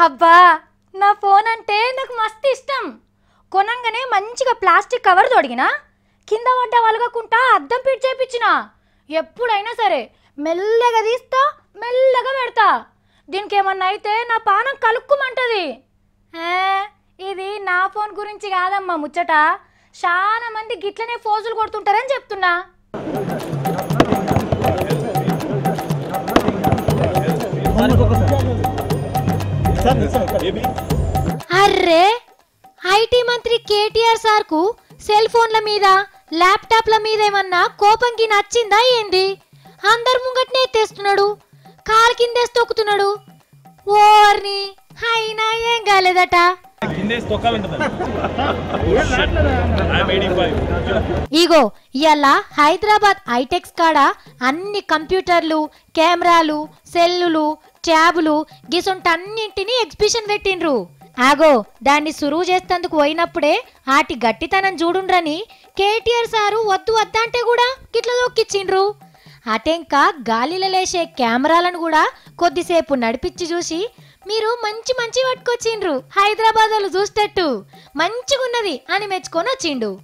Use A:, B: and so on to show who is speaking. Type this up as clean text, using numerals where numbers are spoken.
A: అబ్బా నా ఫోన్ అంటే నాకు మస్తు ఇష్టం. కొనంగానే మంచిగా ప్లాస్టిక్ కవర్ తొడిగినా కింద పడ్డ వలగకుండా అద్దం పిట్ చేపించిన. ఎప్పుడైనా సరే మెల్లగా తీస్తా, మెల్లగా పెడతా. దీనికి ఏమన్నా అయితే నా పానం కలుక్కుమంటది. ఇది నా ఫోన్ గురించి కాదమ్మా ముచ్చట. చాలా మంది గిట్లనే ఫోజులు కొడుతుంటారని చెప్తున్నా. అర్రే ఐటీ మంత్రి కేటీఆర్ సార్కు సెల్ ఫోన్ల మీద ల్యాప్టాప్ల మీద ఏమన్నా కోపంకి నచ్చిందా ఏంది? అందరు ముంగట్నే ఎత్తేస్తున్నాడు, కాలు కిందేసి తొక్కుతున్నాడు. ఓర్ని అయినా ఏం కాలేదట. ఇగో ఇవాళ హైదరాబాద్ ఐటెక్స్ కాడ అన్ని కంప్యూటర్లు, కెమెరాలు, సెల్లులు, ట్యాబులు గిసొంటన్నింటినీ ఎగ్జిబిషన్ పెట్టిండ్రు. ఆగో దాన్ని సురువు చేస్తేందుకు పోయినప్పుడే ఆటి గట్టితనం చూడుండ్రని కేటీఆర్ సారు వద్దు వద్దంటే కూడా గిట్ల దొక్కిచ్చిండ్రు. అటెంక గాలిలో లేసే కెమెరాలను కూడా కొద్దిసేపు నడిపించి చూసి మీరు మంచి మంచి పట్టుకొచ్చిండ్రు, హైదరాబాద్ వాళ్ళు చూసేటట్టు మంచిగున్నది అని మెచ్చుకొని వచ్చిండు.